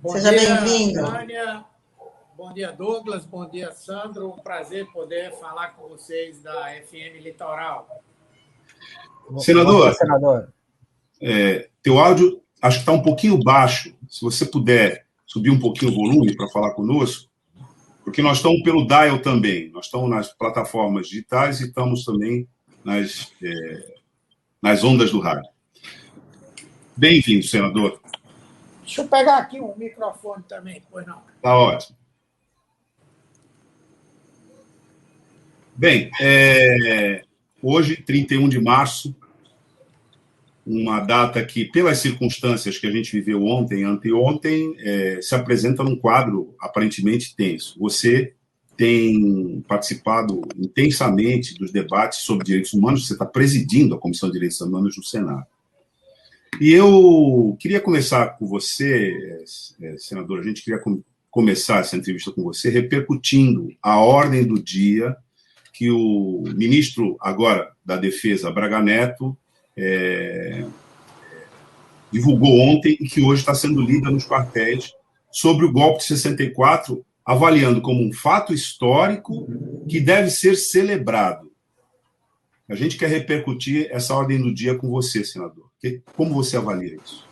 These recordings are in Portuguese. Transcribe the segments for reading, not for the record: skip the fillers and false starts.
Bom Seja dia, bem-vindo. Tânia. Bom dia, Douglas. Bom dia, Sandro. Um prazer poder falar com vocês da FM Litoral. Senador, Bom dia, senador. Teu áudio acho que está um pouquinho baixo. Se você puder subir um pouquinho o volume para falar conosco, porque nós estamos pelo Dial também. Nós estamos nas plataformas digitais e estamos também nas ondas do rádio. Bem-vindo, senador. Deixa eu pegar aqui um microfone também, pois não. Está ótimo. Bem, hoje, 31 de março, uma data que, pelas circunstâncias que a gente viveu ontem e anteontem, se apresenta num quadro aparentemente tenso. Você tem participado intensamente dos debates sobre direitos humanos, você está presidindo a Comissão de Direitos Humanos no Senado. E eu queria começar com você, senador, a gente queria começar essa entrevista com você repercutindo a ordem do dia que o ministro, agora, da Defesa, Braga Neto, divulgou ontem e que hoje está sendo lida nos quartéis sobre o golpe de 64, avaliando como um fato histórico que deve ser celebrado. A gente quer repercutir essa ordem do dia com você, senador. Como você avalia isso?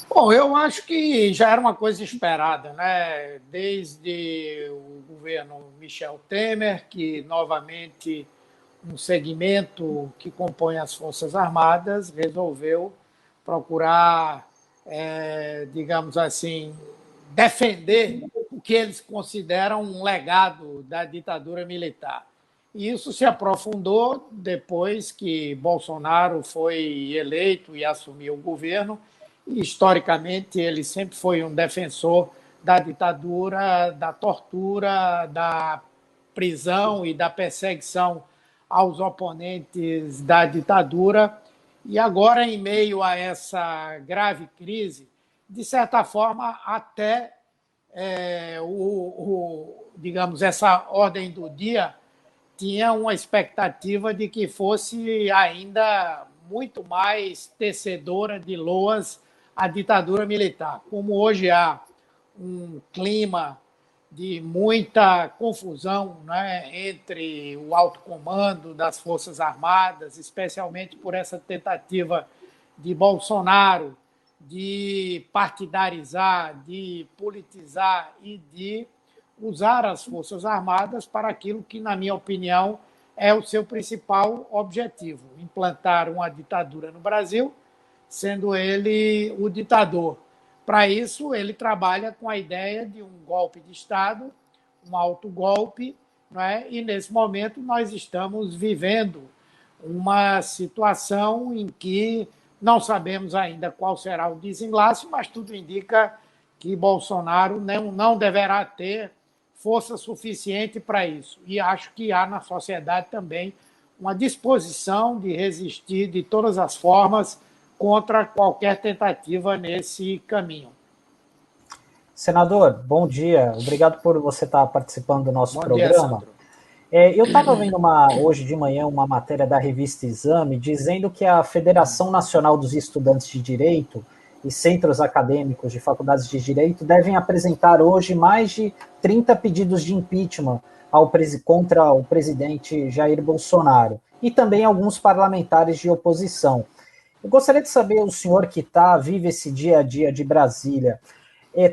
Bom, eu acho que já era uma coisa esperada, né? Desde o governo Michel Temer, que novamente um segmento que compõe as Forças Armadas resolveu procurar, digamos assim, defender o que eles consideram um legado da ditadura militar. E isso se aprofundou depois que Bolsonaro foi eleito e assumiu o governo. E, historicamente, ele sempre foi um defensor da ditadura, da tortura, da prisão e da perseguição aos oponentes da ditadura. E agora, em meio a essa grave crise, de certa forma, até digamos, essa ordem do dia tinha uma expectativa de que fosse ainda muito mais tecedora de loas a ditadura militar. Como hoje há um clima de muita confusão, né, entre o alto comando das Forças Armadas, especialmente por essa tentativa de Bolsonaro de partidarizar, de politizar e de usar as Forças Armadas para aquilo que, na minha opinião, é o seu principal objetivo: implantar uma ditadura no Brasil, sendo ele o ditador. Para isso, ele trabalha com a ideia de um golpe de Estado, um autogolpe, não é? E, nesse momento, nós estamos vivendo uma situação em que não sabemos ainda qual será o desenlace, mas tudo indica que Bolsonaro não deverá ter força suficiente para isso. E acho que há na sociedade também uma disposição de resistir de todas as formas contra qualquer tentativa nesse caminho. Senador, bom dia. Obrigado por você estar participando do nosso programa. Eu estava vendo hoje de manhã uma matéria da revista Exame dizendo que a Federação Nacional dos Estudantes de Direito e centros acadêmicos de faculdades de direito devem apresentar hoje mais de 30 pedidos de impeachment contra o presidente Jair Bolsonaro e também alguns parlamentares de oposição. Eu gostaria de saber, o senhor que vive esse dia a dia de Brasília,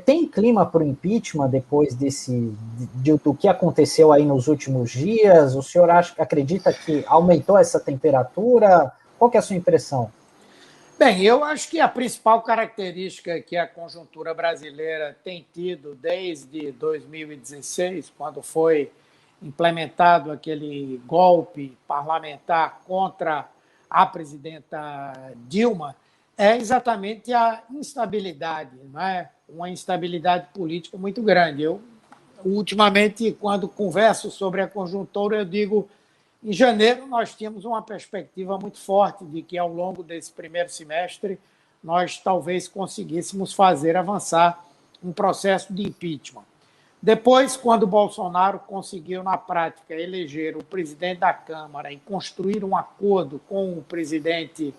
tem clima para o impeachment depois do que aconteceu aí nos últimos dias? O senhor acredita que aumentou essa temperatura? Qual que é a sua impressão? Bem, eu acho que a principal característica que a conjuntura brasileira tem tido desde 2016, quando foi implementado aquele golpe parlamentar contra a presidenta Dilma, é exatamente a instabilidade, não é? Uma instabilidade política muito grande. Eu, ultimamente, quando converso sobre a conjuntura, eu digo: em janeiro, nós tínhamos uma perspectiva muito forte de que, ao longo desse primeiro semestre, nós talvez conseguíssemos fazer avançar um processo de impeachment. Depois, quando Bolsonaro conseguiu, na prática, eleger o presidente da Câmara e construir um acordo com o presidente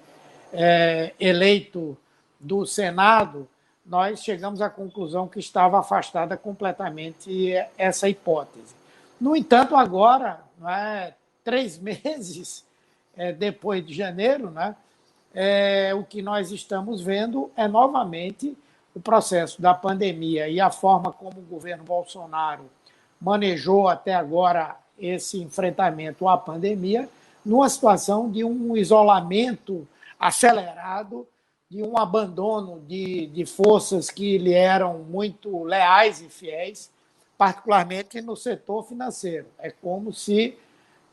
eleito do Senado, nós chegamos à conclusão que estava afastada completamente essa hipótese. No entanto, agora, não é, 3 meses depois de janeiro, né, o que nós estamos vendo é novamente o processo da pandemia e a forma como o governo Bolsonaro manejou até agora esse enfrentamento à pandemia, numa situação de um isolamento acelerado, de um abandono de forças que lhe eram muito leais e fiéis, particularmente no setor financeiro. É como se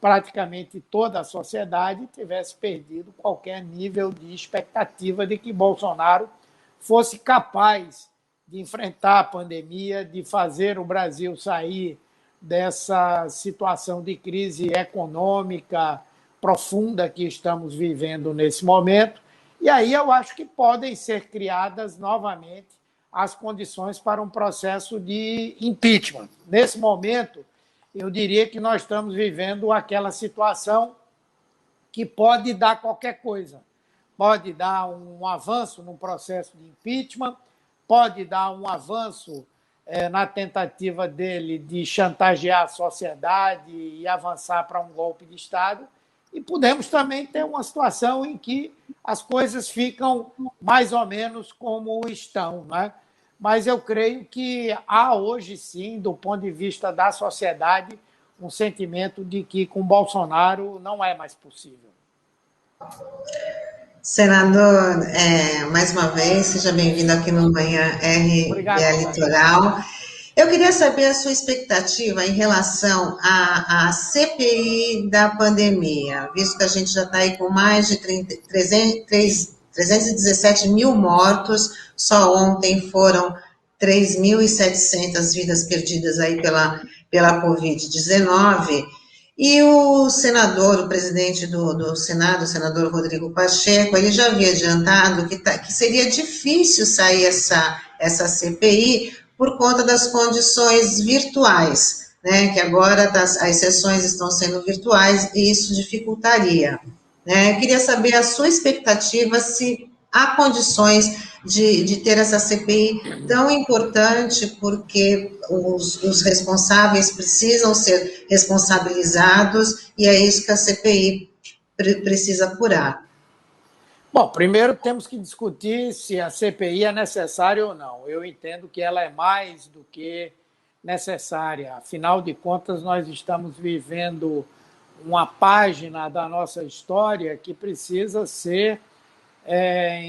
praticamente toda a sociedade tivesse perdido qualquer nível de expectativa de que Bolsonaro fosse capaz de enfrentar a pandemia, de fazer o Brasil sair dessa situação de crise econômica profunda que estamos vivendo nesse momento. E aí eu acho que podem ser criadas novamente as condições para um processo de impeachment. Nesse momento, eu diria que nós estamos vivendo aquela situação que pode dar qualquer coisa. Pode dar um avanço no processo de impeachment, pode dar um avanço na tentativa dele de chantagear a sociedade e avançar para um golpe de Estado, e podemos também ter uma situação em que as coisas ficam mais ou menos como estão, né? Mas eu creio que há hoje, sim, do ponto de vista da sociedade, um sentimento de que com Bolsonaro não é mais possível. Senador, mais uma vez, seja bem-vindo aqui no Manhã RBA Litoral. Eu queria saber a sua expectativa em relação à CPI da pandemia, visto que a gente já está aí com mais de 317 mil mortos, só ontem foram 3.700 vidas perdidas aí pela Covid-19, e o senador, o presidente do Senado, o senador Rodrigo Pacheco, ele já havia adiantado que seria difícil sair essa CPI por conta das condições virtuais, né, que agora as sessões estão sendo virtuais e isso dificultaria. Né? Eu queria saber a sua expectativa, se há condições de ter essa CPI tão importante, porque os responsáveis precisam ser responsabilizados e é isso que a CPI precisa apurar. Bom, primeiro temos que discutir se a CPI é necessária ou não. Eu entendo que ela é mais do que necessária. Afinal de contas, nós estamos vivendo uma página da nossa história que precisa ser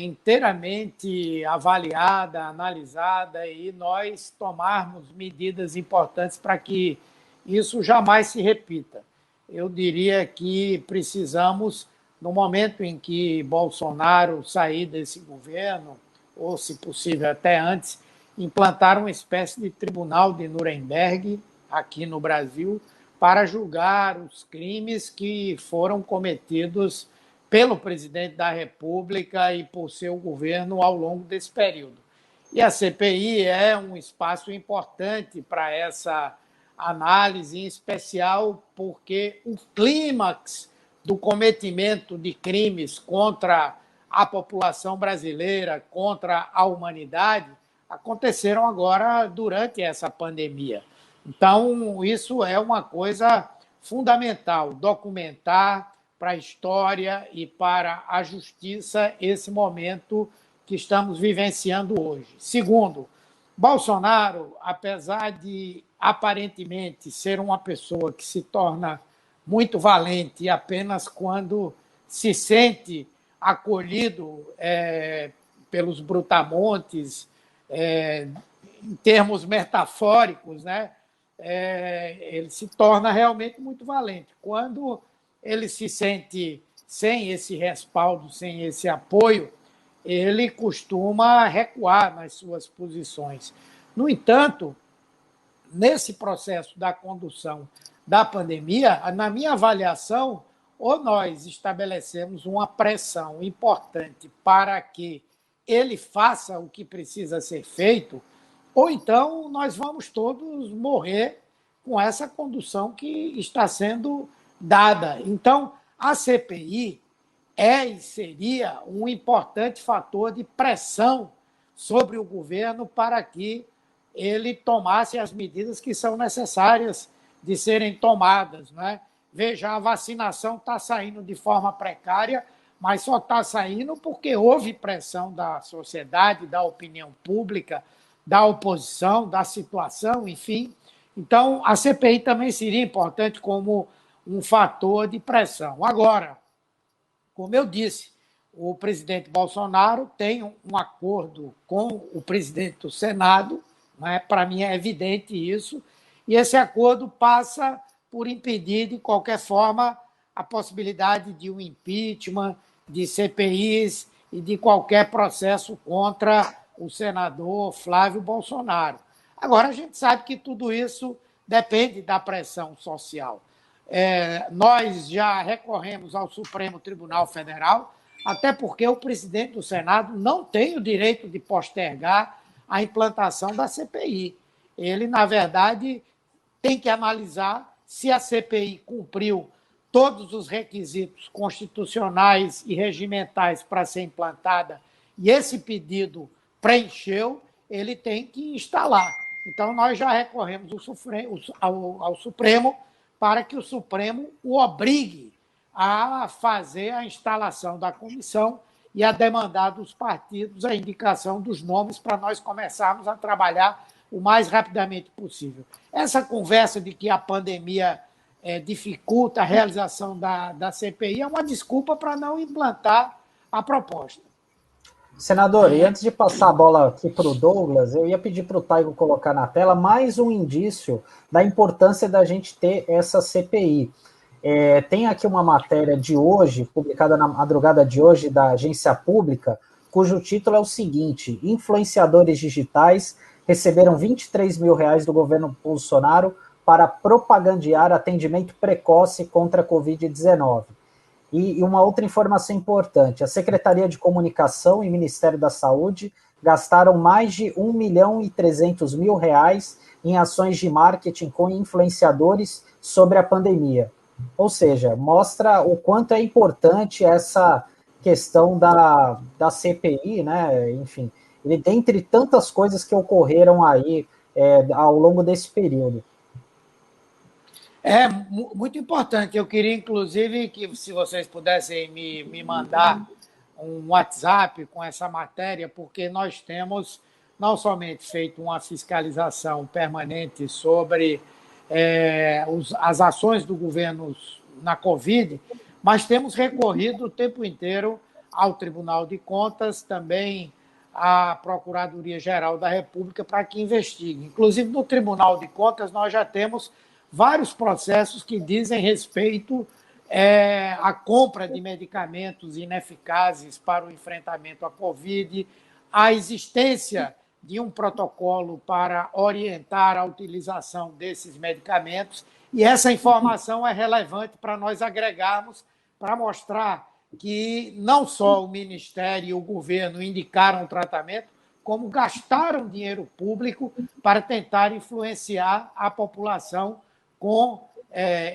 inteiramente avaliada, analisada e nós tomarmos medidas importantes para que isso jamais se repita. Eu diria que precisamos, no momento em que Bolsonaro sair desse governo, ou, se possível, até antes, implantar uma espécie de tribunal de Nuremberg aqui no Brasil para julgar os crimes que foram cometidos pelo presidente da República e por seu governo ao longo desse período. E a CPI é um espaço importante para essa análise, em especial porque o clímax do cometimento de crimes contra a população brasileira, contra a humanidade, aconteceram agora durante essa pandemia. Então, isso é uma coisa fundamental, documentar para a história e para a justiça esse momento que estamos vivenciando hoje. Segundo, Bolsonaro, apesar de aparentemente ser uma pessoa que se torna muito valente apenas quando se sente acolhido pelos brutamontes, em termos metafóricos, né? Ele se torna realmente muito valente. Quando ele se sente sem esse respaldo, sem esse apoio, ele costuma recuar nas suas posições. No entanto, nesse processo da condução da pandemia, na minha avaliação, ou nós estabelecemos uma pressão importante para que ele faça o que precisa ser feito, ou então nós vamos todos morrer com essa condução que está sendo dada. Então, a CPI é e seria um importante fator de pressão sobre o governo para que ele tomasse as medidas que são necessárias de serem tomadas, né? Veja, a vacinação está saindo de forma precária, mas só está saindo porque houve pressão da sociedade, da opinião pública, da oposição, da situação, enfim. Então, a CPI também seria importante como um fator de pressão. Agora, como eu disse, o presidente Bolsonaro tem um acordo com o presidente do Senado, né? Para mim é evidente isso, e esse acordo passa por impedir, de qualquer forma, a possibilidade de um impeachment, de CPIs e de qualquer processo contra o senador Flávio Bolsonaro. Agora, a gente sabe que tudo isso depende da pressão social. Nós já recorremos ao Supremo Tribunal Federal, até porque o presidente do Senado não tem o direito de postergar a implantação da CPI. Ele, na verdade, tem que analisar se a CPI cumpriu todos os requisitos constitucionais e regimentais para ser implantada e esse pedido preencheu, ele tem que instalar. Então, nós já recorremos ao Supremo para que o Supremo o obrigue a fazer a instalação da comissão e a demandar dos partidos a indicação dos nomes para nós começarmos a trabalhar o mais rapidamente possível. Essa conversa de que a pandemia dificulta a realização da CPI é uma desculpa para não implantar a proposta. Senador, e antes de passar a bola aqui para o Douglas, eu ia pedir para o Taigo colocar na tela mais um indício da importância da gente ter essa CPI. Tem aqui uma matéria de hoje, publicada na madrugada de hoje, da Agência Pública, cujo título é o seguinte: influenciadores digitais receberam R$23 mil do governo Bolsonaro para propagandear atendimento precoce contra a Covid-19. E uma outra informação importante: a Secretaria de Comunicação e Ministério da Saúde gastaram mais de R$1.300.000 em ações de marketing com influenciadores sobre a pandemia. Ou seja, mostra o quanto é importante essa questão da CPI, né? Enfim, dentre tantas coisas que ocorreram aí ao longo desse período. É muito importante. Eu queria, inclusive, que se vocês pudessem me mandar um WhatsApp com essa matéria, porque nós temos não somente feito uma fiscalização permanente sobre as ações do governo na Covid, mas temos recorrido o tempo inteiro ao Tribunal de Contas, também à Procuradoria-Geral da República, para que investigue. Inclusive, no Tribunal de Contas, nós já temos vários processos que dizem respeito à compra de medicamentos ineficazes para o enfrentamento à Covid, à existência de um protocolo para orientar a utilização desses medicamentos, e essa informação é relevante para nós agregarmos, para mostrar que não só o Ministério e o governo indicaram o tratamento, como gastaram dinheiro público para tentar influenciar a população com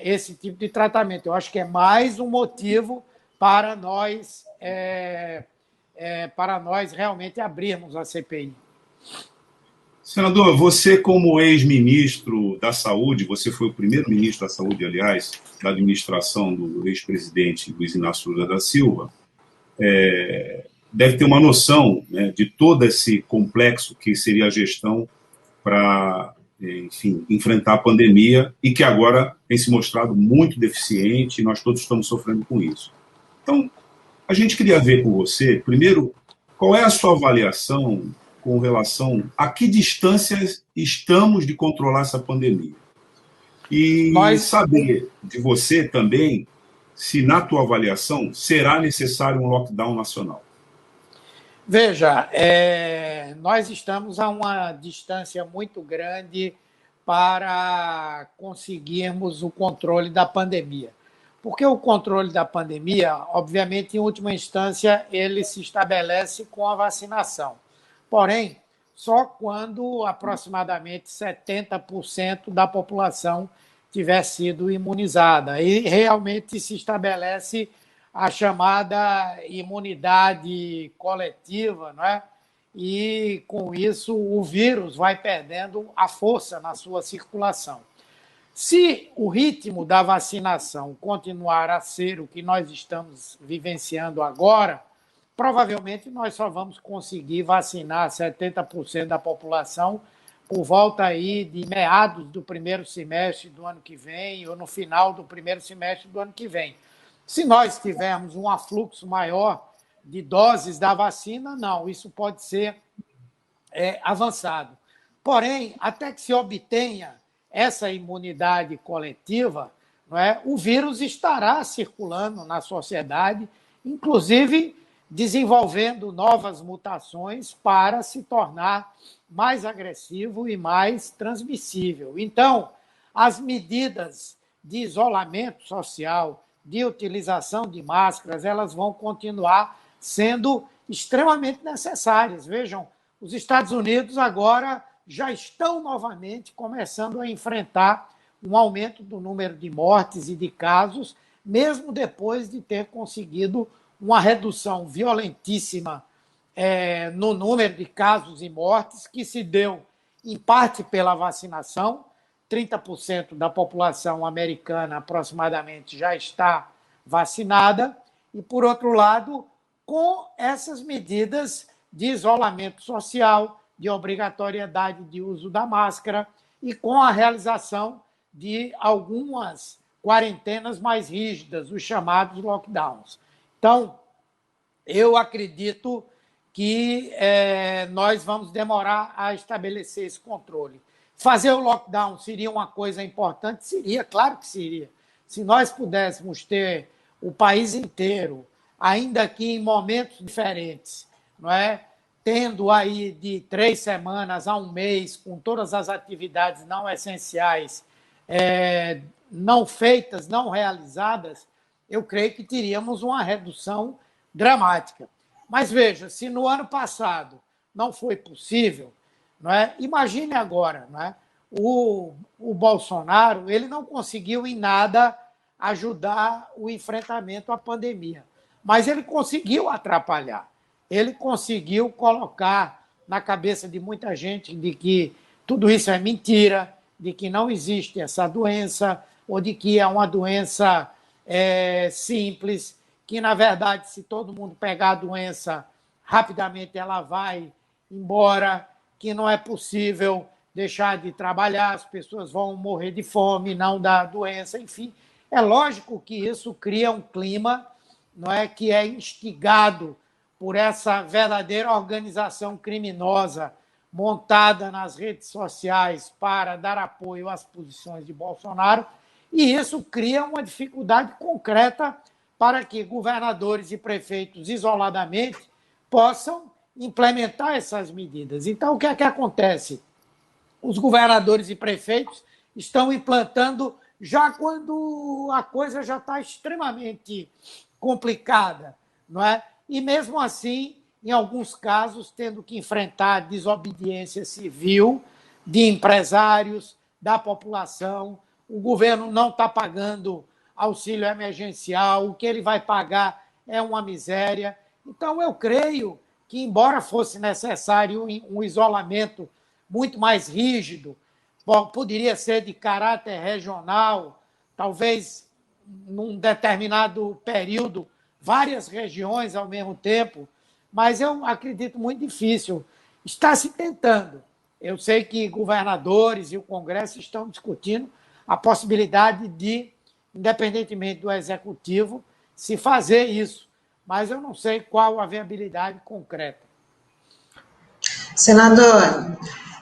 esse tipo de tratamento. Eu acho que é mais um motivo para nós realmente abrirmos a CPI. Senador, você como ex-ministro da Saúde, você foi o primeiro ministro da Saúde, aliás, da administração do ex-presidente Luiz Inácio Lula da Silva, deve ter uma noção, né, de todo esse complexo que seria a gestão para, enfim, enfrentar a pandemia e que agora tem se mostrado muito deficiente e nós todos estamos sofrendo com isso. Então, a gente queria ver com você, primeiro, qual é a sua avaliação com relação a que distância estamos de controlar essa pandemia. E saber de você também se, na tua avaliação, será necessário um lockdown nacional. Veja, nós estamos a uma distância muito grande para conseguirmos o controle da pandemia. Porque o controle da pandemia, obviamente, em última instância, ele se estabelece com a vacinação. Porém, só quando aproximadamente 70% da população tiver sido imunizada. E realmente se estabelece a chamada imunidade coletiva, não é? e, com isso, o vírus vai perdendo a força na sua circulação. Se o ritmo da vacinação continuar a ser o que nós estamos vivenciando agora, provavelmente nós só vamos conseguir vacinar 70% da população por volta aí de meados do primeiro semestre do ano que vem ou no final do primeiro semestre do ano que vem. Se nós tivermos um afluxo maior de doses da vacina, não, isso pode ser avançado. Porém, até que se obtenha essa imunidade coletiva, não é, o vírus estará circulando na sociedade, inclusive desenvolvendo novas mutações para se tornar mais agressivo e mais transmissível. Então, as medidas de isolamento social, de utilização de máscaras, elas vão continuar sendo extremamente necessárias. Vejam, os Estados Unidos agora já estão novamente começando a enfrentar um aumento do número de mortes e de casos, mesmo depois de ter conseguido uma redução violentíssima no número de casos e mortes, que se deu, em parte, pela vacinação. 30% da população americana, aproximadamente, já está vacinada, e, por outro lado, com essas medidas de isolamento social, de obrigatoriedade de uso da máscara e com a realização de algumas quarentenas mais rígidas, os chamados lockdowns. Então, eu acredito que nós vamos demorar a estabelecer esse controle. Fazer o lockdown seria uma coisa importante? Seria, claro que seria. Se nós pudéssemos ter o país inteiro, ainda que em momentos diferentes, não é? Tendo aí de 3 semanas a 1 mês, com todas as atividades não essenciais não feitas, não realizadas, eu creio que teríamos uma redução dramática. Mas veja, se no ano passado não foi possível, não é? Imagine agora, não é? O Bolsonaro, ele não conseguiu em nada ajudar o enfrentamento à pandemia, mas ele conseguiu atrapalhar. Ele conseguiu colocar na cabeça de muita gente de que tudo isso é mentira, de que não existe essa doença, ou de que é uma doença simples, que, na verdade, se todo mundo pegar a doença, rapidamente ela vai embora, que não é possível deixar de trabalhar, as pessoas vão morrer de fome, não da doença, enfim. É lógico que isso cria um clima, não é, que é instigado por essa verdadeira organização criminosa montada nas redes sociais para dar apoio às posições de Bolsonaro, e isso cria uma dificuldade concreta para que governadores e prefeitos, isoladamente, possam implementar essas medidas. Então, o que é que acontece? Os governadores e prefeitos estão implantando já quando a coisa já está extremamente complicada, não é? E, mesmo assim, em alguns casos, tendo que enfrentar a desobediência civil de empresários, da população. O governo não está pagando auxílio emergencial, o que ele vai pagar é uma miséria. Então, eu creio que, embora fosse necessário um isolamento muito mais rígido, poderia ser de caráter regional, talvez, num determinado período, várias regiões ao mesmo tempo, mas eu acredito muito difícil. Está se tentando. Eu sei que governadores e o Congresso estão discutindo a possibilidade de, independentemente do Executivo, se fazer isso, mas eu não sei qual a viabilidade concreta. Senador,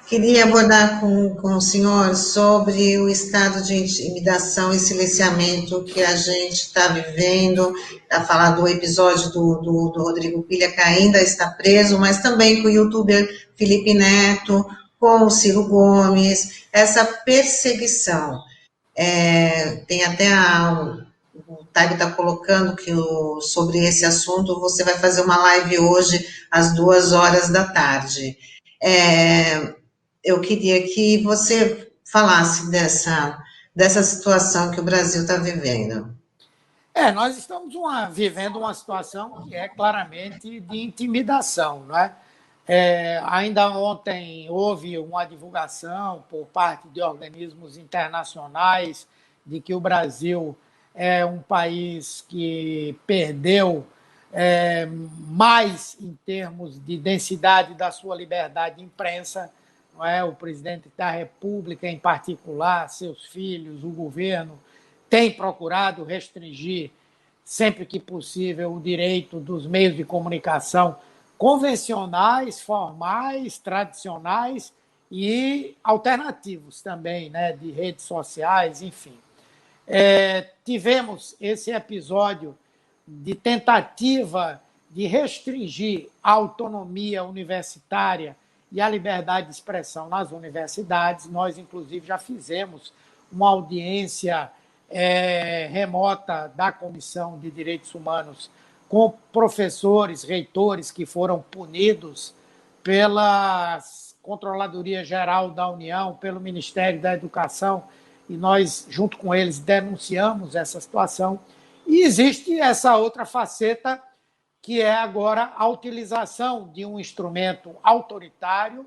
queria abordar com o senhor sobre o estado de intimidação e silenciamento que a gente está vivendo, a falar do episódio do Rodrigo Pilha, que ainda está preso, mas também com o youtuber Felipe Neto, com o Ciro Gomes, essa perseguição. Tem até o Taib está colocando que sobre esse assunto você vai fazer uma live hoje às 14h. Eu queria que você falasse dessa situação que o Brasil está vivendo. Nós estamos vivendo uma situação que é claramente de intimidação, não é? Ainda ontem houve uma divulgação por parte de organismos internacionais de que o Brasil é um país que perdeu mais em termos de densidade da sua liberdade de imprensa, não é? O presidente da República, em particular, seus filhos, o governo, tem procurado restringir, sempre que possível, o direito dos meios de comunicação convencionais, formais, tradicionais e alternativos também, né, de redes sociais, enfim. Tivemos esse episódio de tentativa de restringir a autonomia universitária e a liberdade de expressão nas universidades. Nós, inclusive, já fizemos uma audiência remota da Comissão de Direitos Humanos com professores, reitores que foram punidos pela Controladoria Geral da União, pelo Ministério da Educação, e nós, junto com eles, denunciamos essa situação. E existe essa outra faceta, que é agora a utilização de um instrumento autoritário,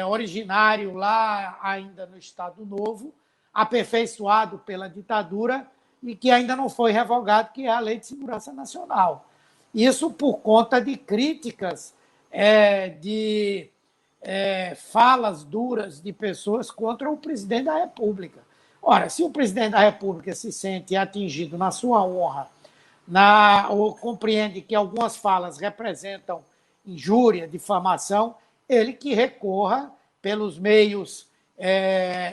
originário lá ainda no Estado Novo, aperfeiçoado pela ditadura e que ainda não foi revogado, que é a Lei de Segurança Nacional. Isso por conta de críticas, de falas duras de pessoas contra o presidente da República. Ora, se o presidente da República se sente atingido na sua honra, ou compreende que algumas falas representam injúria, difamação, ele que recorra pelos meios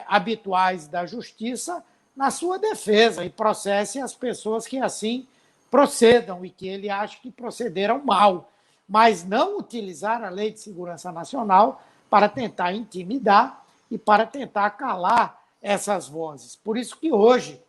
habituais da justiça na sua defesa e processe as pessoas que assim procedam e que ele acha que procederam mal, mas não utilizar a Lei de Segurança Nacional para tentar intimidar e para tentar calar essas vozes. Por isso que hoje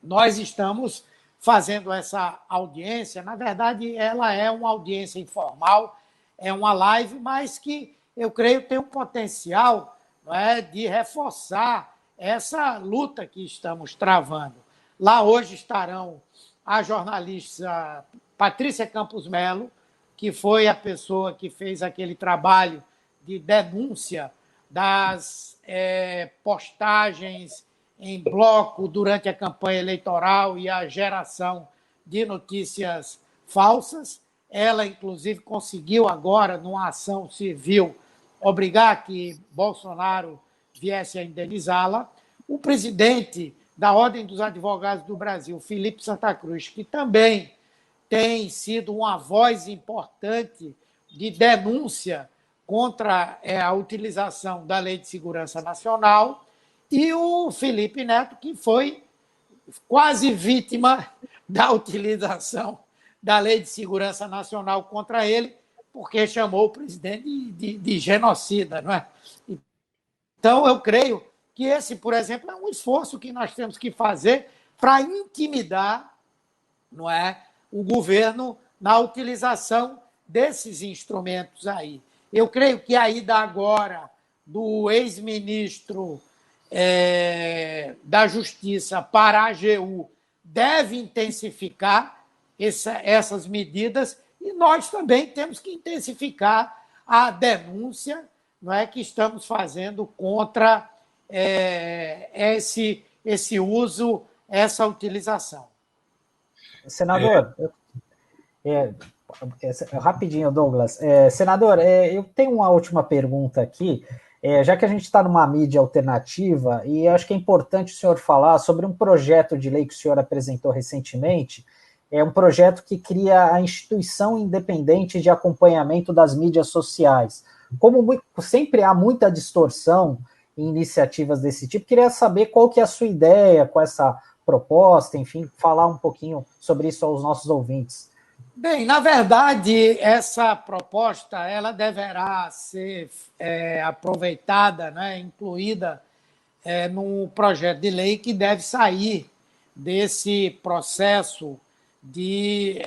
nós estamos fazendo essa audiência. Na verdade, ela é uma audiência informal, é uma live, mas que eu creio tem um potencial, não é, de reforçar essa luta que estamos travando. Lá hoje estarão a jornalista Patrícia Campos Melo, que foi a pessoa que fez aquele trabalho de denúncia das postagens em bloco durante a campanha eleitoral e a geração de notícias falsas. Ela, inclusive, conseguiu agora, numa ação civil, obrigar que Bolsonaro viesse a indenizá-la. O presidente da Ordem dos Advogados do Brasil, Felipe Santa Cruz, que também tem sido uma voz importante de denúncia contra a utilização da Lei de Segurança Nacional, e o Felipe Neto, que foi quase vítima da utilização da Lei de Segurança Nacional contra ele, porque chamou o presidente de genocida, não é? Então, eu creio que esse, por exemplo, é um esforço que nós temos que fazer para intimidar, não é, o governo na utilização desses instrumentos aí. Eu creio que a ida agora do ex-ministro da Justiça para a AGU deve intensificar essas medidas, e nós também temos que intensificar a denúncia, não é, que estamos fazendo contra esse uso, essa utilização. Senador, rapidinho, Douglas. Senador, eu tenho uma última pergunta aqui. Já que a gente está numa mídia alternativa, e acho que é importante o senhor falar sobre um projeto de lei que o senhor apresentou recentemente, um projeto que cria a Instituição Independente de Acompanhamento das Mídias Sociais. Como sempre há muita distorção em iniciativas desse tipo, queria saber qual que é a sua ideia com essa proposta, enfim, falar um pouquinho sobre isso aos nossos ouvintes. Bem, na verdade, essa proposta ela deverá ser aproveitada, né, incluída num projeto de lei que deve sair desse processo de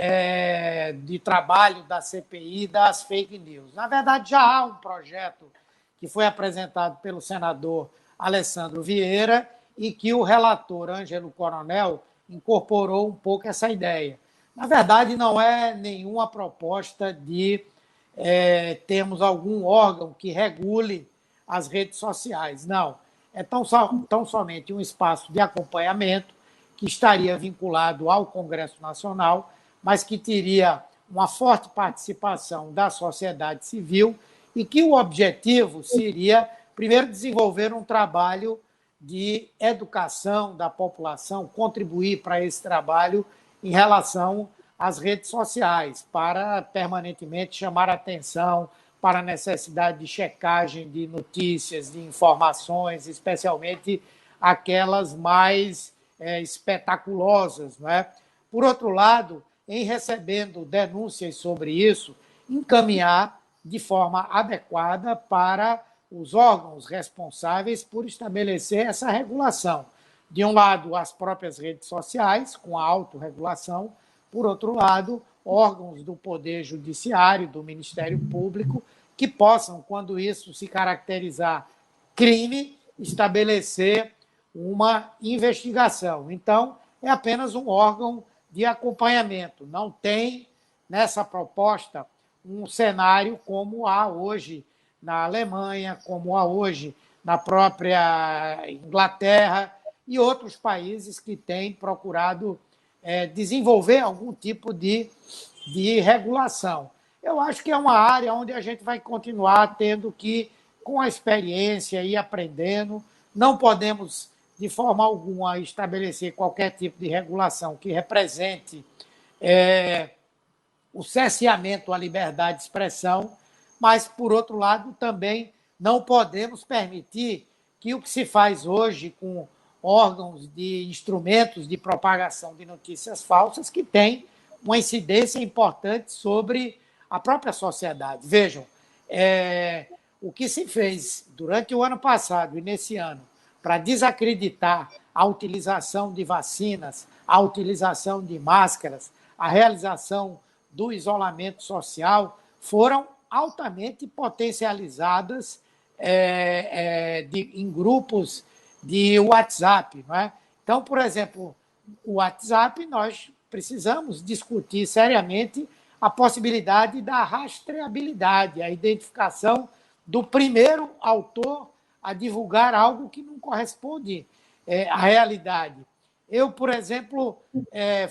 trabalho da CPI das fake news. Na verdade, já há um projeto que foi apresentado pelo senador Alessandro Vieira e que o relator Ângelo Coronel incorporou um pouco essa ideia. Na verdade, não é nenhuma proposta de temos algum órgão que regule as redes sociais. Não, é tão somente um espaço de acompanhamento que estaria vinculado ao Congresso Nacional, mas que teria uma forte participação da sociedade civil e que o objetivo seria, primeiro, desenvolver um trabalho de educação da população, contribuir para esse trabalho em relação às redes sociais, para permanentemente chamar a atenção para a necessidade de checagem de notícias, de informações, especialmente aquelas mais espetaculosas, não é? Por outro lado, em recebendo denúncias sobre isso, encaminhar de forma adequada para os órgãos responsáveis por estabelecer essa regulação. De um lado, as próprias redes sociais, com a autorregulação, por outro lado, órgãos do Poder Judiciário, do Ministério Público, que possam, quando isso se caracterizar crime, estabelecer uma investigação. Então, é apenas um órgão de acompanhamento. Não tem, nessa proposta, um cenário como há hoje na Alemanha, como há hoje na própria Inglaterra e outros países que têm procurado desenvolver algum tipo de regulação. Eu acho que é uma área onde a gente vai continuar tendo que, com a experiência, ir aprendendo. Não podemos, de forma alguma, estabelecer qualquer tipo de regulação que represente o cerceamento à liberdade de expressão, mas, por outro lado, também não podemos permitir que o que se faz hoje com órgãos de instrumentos de propagação de notícias falsas, que tem uma incidência importante sobre a própria sociedade. Vejam, o que se fez durante o ano passado e nesse ano para desacreditar a utilização de vacinas, a utilização de máscaras, a realização do isolamento social, foram altamente potencializadas em grupos de WhatsApp. Não é? Então, por exemplo, o WhatsApp, nós precisamos discutir seriamente a possibilidade da rastreabilidade, a identificação do primeiro autor a divulgar algo que não corresponde à realidade. Eu, por exemplo,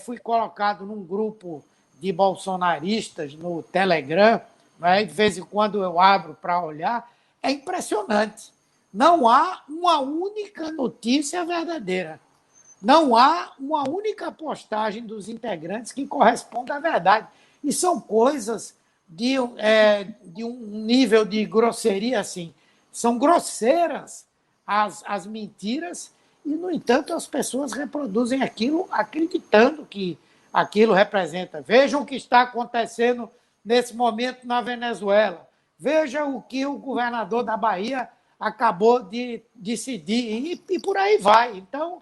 fui colocado num grupo de bolsonaristas no Telegram, né? De vez em quando eu abro para olhar, é impressionante. Não há uma única notícia verdadeira. Não há uma única postagem dos integrantes que corresponda à verdade. E são coisas de um nível de grosseria assim. São grosseiras as mentiras e, no entanto, as pessoas reproduzem aquilo acreditando que aquilo representa. Vejam o que está acontecendo nesse momento na Venezuela. Veja o que o governador da Bahia acabou de decidir e por aí vai. Então,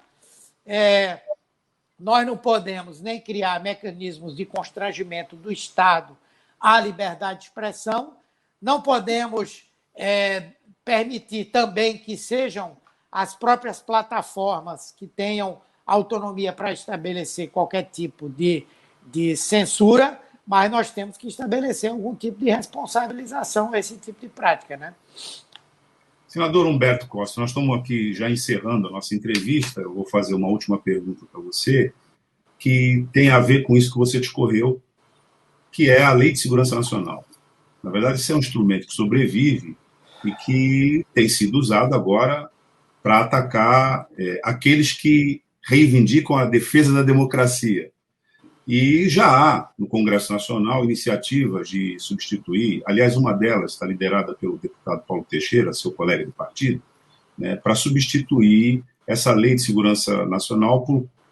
nós não podemos nem criar mecanismos de constrangimento do Estado à liberdade de expressão, não podemos permitir também que sejam as próprias plataformas que tenham autonomia para estabelecer qualquer tipo de censura, mas nós temos que estabelecer algum tipo de responsabilização a esse tipo de prática, né? Senador Humberto Costa, nós estamos aqui já encerrando a nossa entrevista. Eu vou fazer uma última pergunta para você, que tem a ver com isso que você discorreu, que é a Lei de Segurança Nacional. Na verdade, esse é um instrumento que sobrevive e que tem sido usado agora para atacar aqueles que reivindicam a defesa da democracia. E já há, no Congresso Nacional, iniciativas de substituir, aliás, uma delas está liderada pelo deputado Paulo Teixeira, seu colega de partido, né, para substituir essa Lei de Segurança Nacional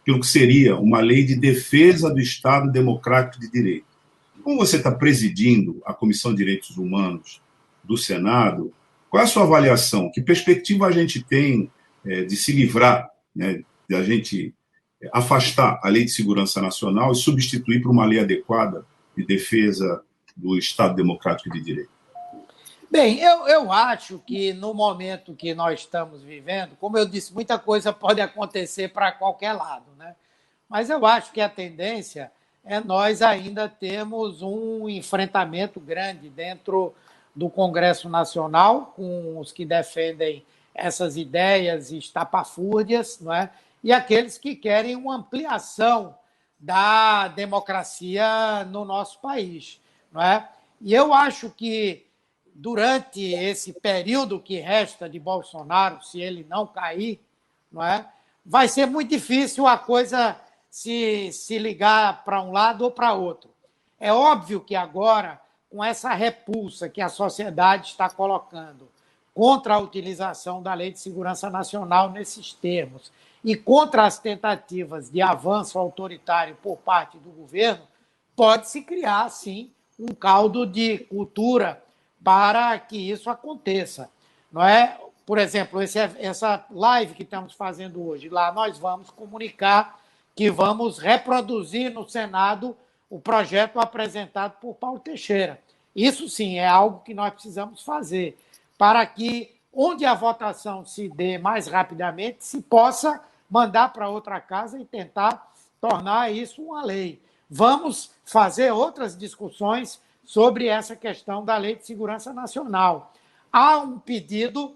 pelo que seria uma lei de defesa do Estado Democrático de Direito. Como você está presidindo a Comissão de Direitos Humanos do Senado, qual é a sua avaliação? Que perspectiva a gente tem de se livrar, né, de a gente afastar a Lei de Segurança Nacional e substituir por uma lei adequada de defesa do Estado Democrático de Direito? Bem, eu acho que no momento que nós estamos vivendo, como eu disse, muita coisa pode acontecer para qualquer lado, né? Mas eu acho que a tendência nós ainda temos um enfrentamento grande dentro do Congresso Nacional, com os que defendem essas ideias estapafúrdias, não é? E aqueles que querem uma ampliação da democracia no nosso país, não é? E eu acho que durante esse período que resta de Bolsonaro, se ele não cair, não é? Vai ser muito difícil a coisa se ligar para um lado ou para outro. É óbvio que agora, com essa repulsa que a sociedade está colocando contra a utilização da Lei de Segurança Nacional nesses termos e contra as tentativas de avanço autoritário por parte do governo, pode-se criar, sim, um caldo de cultura para que isso aconteça. Não é? Por exemplo, essa live que estamos fazendo hoje, lá nós vamos comunicar que vamos reproduzir no Senado o projeto apresentado por Paulo Teixeira. Isso, sim, é algo que nós precisamos fazer para que, onde a votação se dê mais rapidamente, se possa mandar para outra casa e tentar tornar isso uma lei. Vamos fazer outras discussões sobre essa questão da Lei de Segurança Nacional. Há um pedido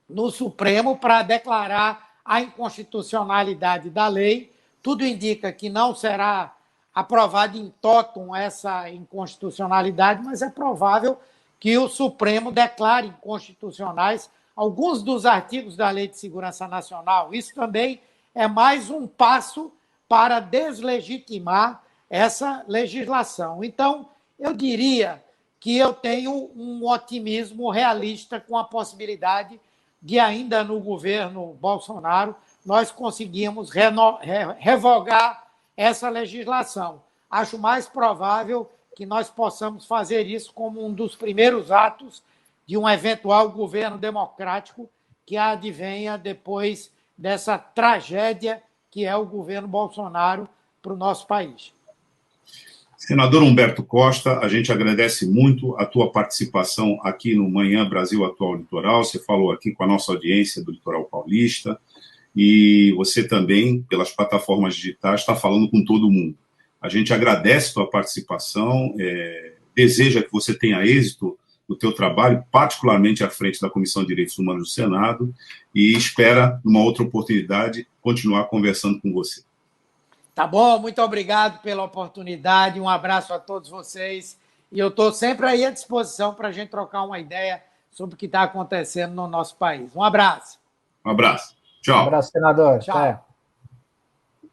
no Supremo para declarar a inconstitucionalidade da lei. Tudo indica que não será aprovada em totum essa inconstitucionalidade, mas é provável que o Supremo declare inconstitucionais alguns dos artigos da Lei de Segurança Nacional. Isso também é mais um passo para deslegitimar essa legislação. Então, eu diria que eu tenho um otimismo realista com a possibilidade de, ainda no governo Bolsonaro, nós conseguimos revogar essa legislação. Acho mais provável que nós possamos fazer isso como um dos primeiros atos de um eventual governo democrático que advenha depois dessa tragédia que é o governo Bolsonaro para o nosso país. Senador Humberto Costa, a gente agradece muito a tua participação aqui no Manhã Brasil Atual Litoral. Você falou aqui com a nossa audiência do Litoral Paulista e você também, pelas plataformas digitais, está falando com todo mundo. A gente agradece a tua participação, deseja que você tenha êxito no teu trabalho, particularmente à frente da Comissão de Direitos Humanos do Senado, e espera, numa outra oportunidade, continuar conversando com você. Tá bom, muito obrigado pela oportunidade, um abraço a todos vocês, e eu estou sempre aí à disposição para a gente trocar uma ideia sobre o que está acontecendo no nosso país. Um abraço. Um abraço. Tchau. Um abraço, senador. Tchau. Até.